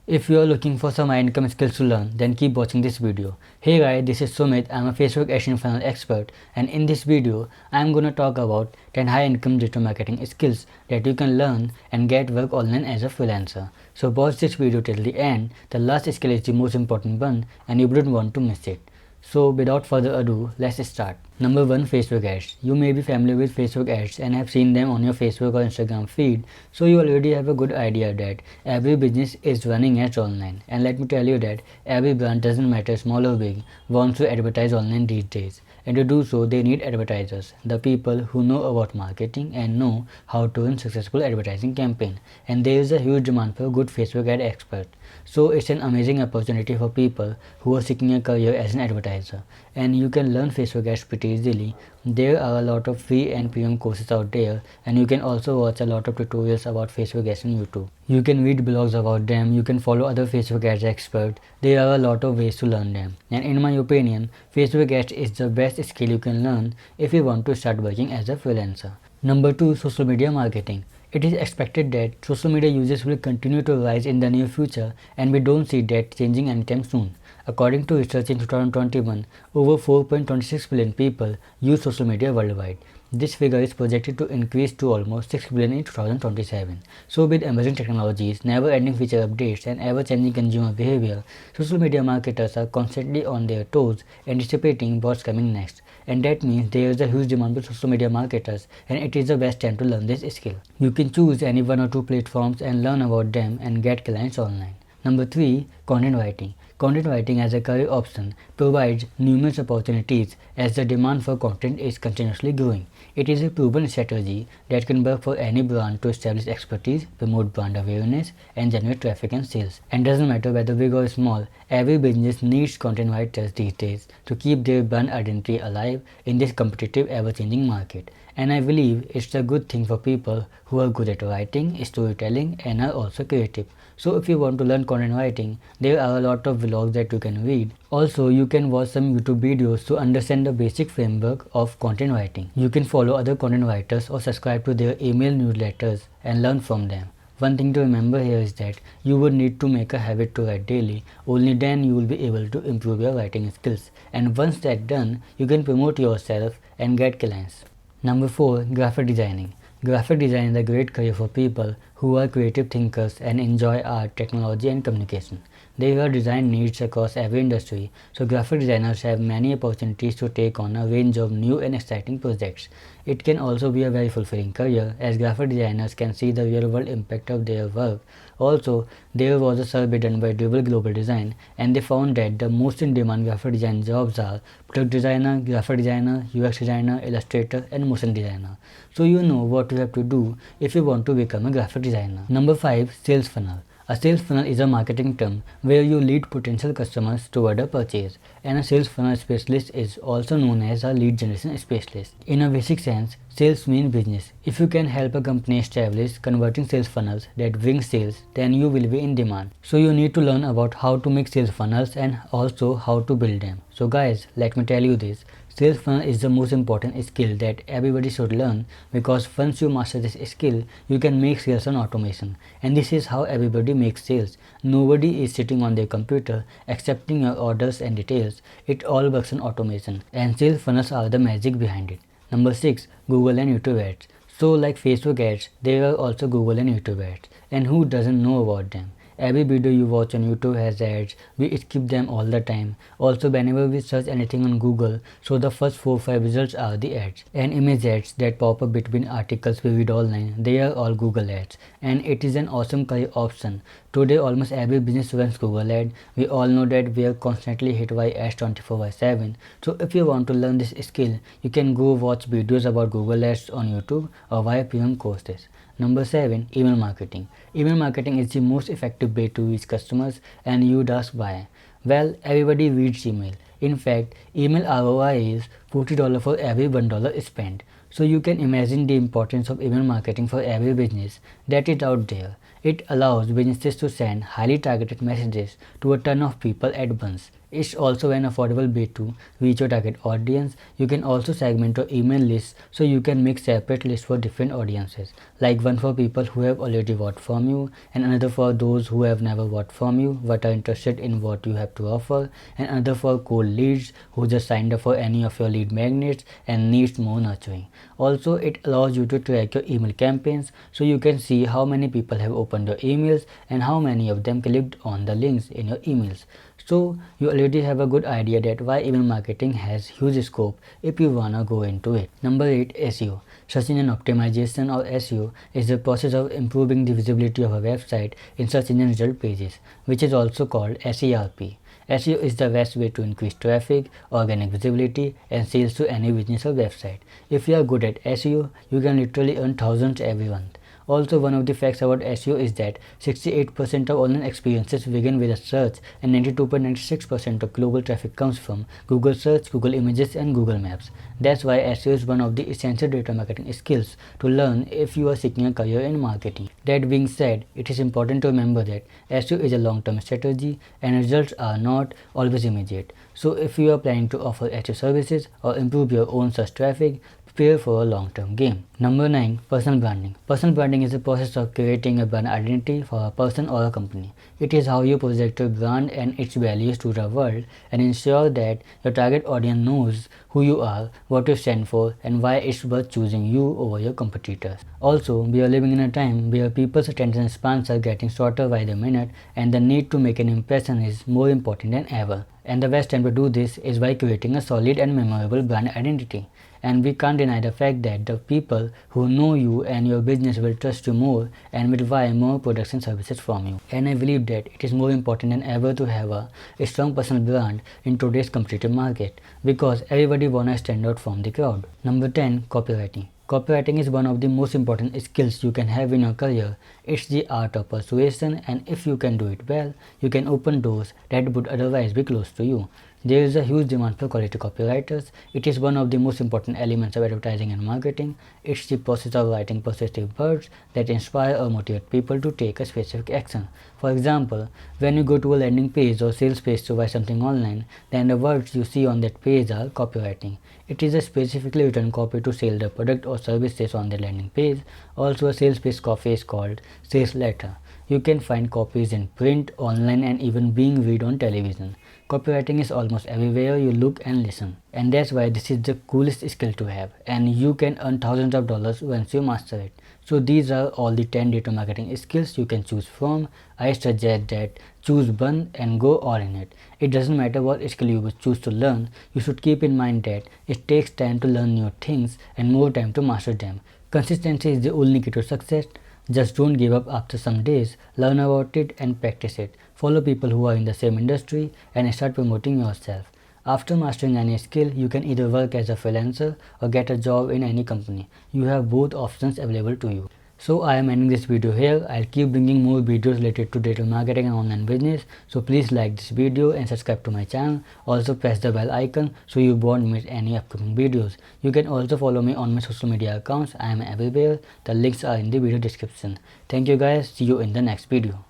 If you are looking for some income skills to learn, then keep watching this video. Hey guys, this is Sumit. I'm a Facebook ads and funnel expert, and in this video, I'm gonna talk about 10 high income digital marketing skills that you can learn and get work online as a freelancer. So watch this video till the end. The last skill is the most important one, and you wouldn't want to miss it. So without further ado, let's start. Number 1, Facebook ads. You may be familiar with Facebook ads and have seen them on your Facebook or Instagram feed, so you already have a good idea that every business is running ads online. And let me tell you that every brand, doesn't matter small or big, wants to advertise online these days. And to do so, they need advertisers, the people who know about marketing and know how to run successful advertising campaign. And there is a huge demand for good Facebook ad experts. So it's an amazing opportunity for people who are seeking a career as an advertiser. And you can learn Facebook ads pretty easily. There are a lot of free and premium courses out there, and you can also watch a lot of tutorials about Facebook ads on YouTube. You can read blogs about them, you can follow other Facebook ads experts. There are a lot of ways to learn them. And in my opinion, Facebook ads is the best skill you can learn if you want to start working as a freelancer. Number 2, social media marketing. It is expected that social media users will continue to rise in the near future, and we don't see that changing anytime soon. According to research in 2021, over 4.26 billion people use social media worldwide. This figure is projected to increase to almost 6 billion in 2027. So with emerging technologies, never-ending feature updates, and ever-changing consumer behavior, social media marketers are constantly on their toes, anticipating what's coming next. And that means there is a huge demand for social media marketers, and it is the best time to learn this skill. You can choose any 1 or 2 platforms and learn about them and get clients online. Number 3, content writing. Content writing as a career option provides numerous opportunities as the demand for content is continuously growing. It is a proven strategy that can work for any brand to establish expertise, promote brand awareness, and generate traffic and sales. And doesn't matter whether big or small, every business needs content writers these days to keep their brand identity alive in this competitive, ever-changing market. And I believe it's a good thing for people who are good at writing, storytelling, and are also creative. So if you want to learn content writing, there are a lot of vlogs that you can read. Also, you can watch some YouTube videos to understand the basic framework of content writing. You can follow other content writers or subscribe to their email newsletters and learn from them. One thing to remember here is that you would need to make a habit to write daily. Only then you will be able to improve your writing skills. And once that's done, you can promote yourself and get clients. Number 4, graphic designing. Graphic design is a great career for people who are creative thinkers and enjoy art, technology, and communication. There are design needs across every industry, so graphic designers have many opportunities to take on a range of new and exciting projects. It can also be a very fulfilling career, as graphic designers can see the real-world impact of their work. Also, there was a survey done by Durable Global Design, and they found that the most in-demand graphic design jobs are product designer, graphic designer, UX designer, illustrator, and motion designer. So you know what you have to do if you want to become a graphic designer. Number 5, sales funnel. A sales funnel is a marketing term where you lead potential customers toward a purchase, and a sales funnel specialist is also known as a lead generation specialist. In a basic sense, sales mean business. If you can help a company establish converting sales funnels that bring sales, then you will be in demand. So you need to learn about how to make sales funnels and also how to build them. So guys, let me tell you this. Sales funnel is the most important skill that everybody should learn, because once you master this skill, you can make sales on automation. And this is how everybody makes sales. Nobody is sitting on their computer accepting your orders and details. It all works on automation, and sales funnels are the magic behind it. Number 6, Google and YouTube ads. So like Facebook ads, there are also Google and YouTube ads. And who doesn't know about them? Every video you watch on YouTube has ads. We skip them all the time. Also, whenever we search anything on Google, so the first 4-5 results are the ads. And image ads that pop up between articles we read online, they are all Google ads. And it is an awesome career option. Today, almost every business runs Google ad. We all know that we are constantly hit by ads 24/7. So if you want to learn this skill, you can go watch videos about Google ads on YouTube or via premium courses. Number 7, email marketing. Email marketing is the most effective way to reach customers, and you'd ask why. Well, everybody reads email. In fact, email ROI is $40 for every $1 spent. So you can imagine the importance of email marketing for every business that is out there. It allows businesses to send highly targeted messages to a ton of people at once. It's also an affordable way to reach your target audience. You can also segment your email list so you can make separate lists for different audiences, like one for people who have already bought from you, and another for those who have never bought from you but are interested in what you have to offer, and another for cold leads who just signed up for any of your lead magnets and needs more nurturing. Also, it allows you to track your email campaigns so you can see how many people have opened your emails and how many of them clicked on the links in your emails. So you already have a good idea that why email marketing has huge scope if you wanna go into it. Number 8, SEO. Search engine optimization, or SEO, is the process of improving the visibility of a website in search engine result pages, which is also called SERP. SEO is the best way to increase traffic, organic visibility, and sales to any business or website. If you are good at SEO, you can literally earn thousands every month. Also, one of the facts about SEO is that 68% of online experiences begin with a search, and 92.96% of global traffic comes from Google Search, Google Images, and Google Maps. That's why SEO is one of the essential data marketing skills to learn if you are seeking a career in marketing. That being said, it is important to remember that SEO is a long-term strategy and results are not always immediate. So if you are planning to offer SEO services or improve your own search traffic, prepare for a long-term game. Number 9. Personal branding. Personal branding is the process of creating a brand identity for a person or a company. It is how you project your brand and its values to the world and ensure that your target audience knows who you are, what you stand for, and why it's worth choosing you over your competitors. Also, we are living in a time where people's attention spans are getting shorter by the minute, and the need to make an impression is more important than ever. And the best time to do this is by creating a solid and memorable brand identity. And we can't deny the fact that the people who know you and your business will trust you more and will buy more products and services from you. And I believe that it is more important than ever to have a strong personal brand in today's competitive market, because everybody wanna stand out from the crowd. Number 10. Copywriting. Copywriting is one of the most important skills you can have in your career. It's the art of persuasion, and if you can do it well, you can open doors that would otherwise be closed to you. There is a huge demand for quality copywriters. It is one of the most important elements of advertising and marketing. It's the process of writing persuasive words that inspire or motivate people to take a specific action. For example, when you go to a landing page or sales page to buy something online, then the words you see on that page are copywriting. It is a specifically written copy to sell the product or services on the landing page. Also, a sales page copy is called sales letter. You can find copies in print, online, and even being read on television. Copywriting is almost everywhere you look and listen, and that's why this is the coolest skill to have, and you can earn thousands of dollars once you master it. So these are all the 10 data marketing skills you can choose from. I suggest that choose one and go all in it. It doesn't matter what skill you choose to learn, you should keep in mind that it takes time to learn new things and more time to master them. Consistency is the only key to success. Just don't give up after some days, learn about it and practice it. Follow people who are in the same industry and start promoting yourself. After mastering any skill, you can either work as a freelancer or get a job in any company. You have both options available to you. So I am ending this video here. I'll keep bringing more videos related to digital marketing and online business. So please like this video and subscribe to my channel. Also press the bell icon so you won't miss any upcoming videos. You can also follow me on my social media accounts. I am everywhere. The links are in the video description. Thank you guys. See you in the next video.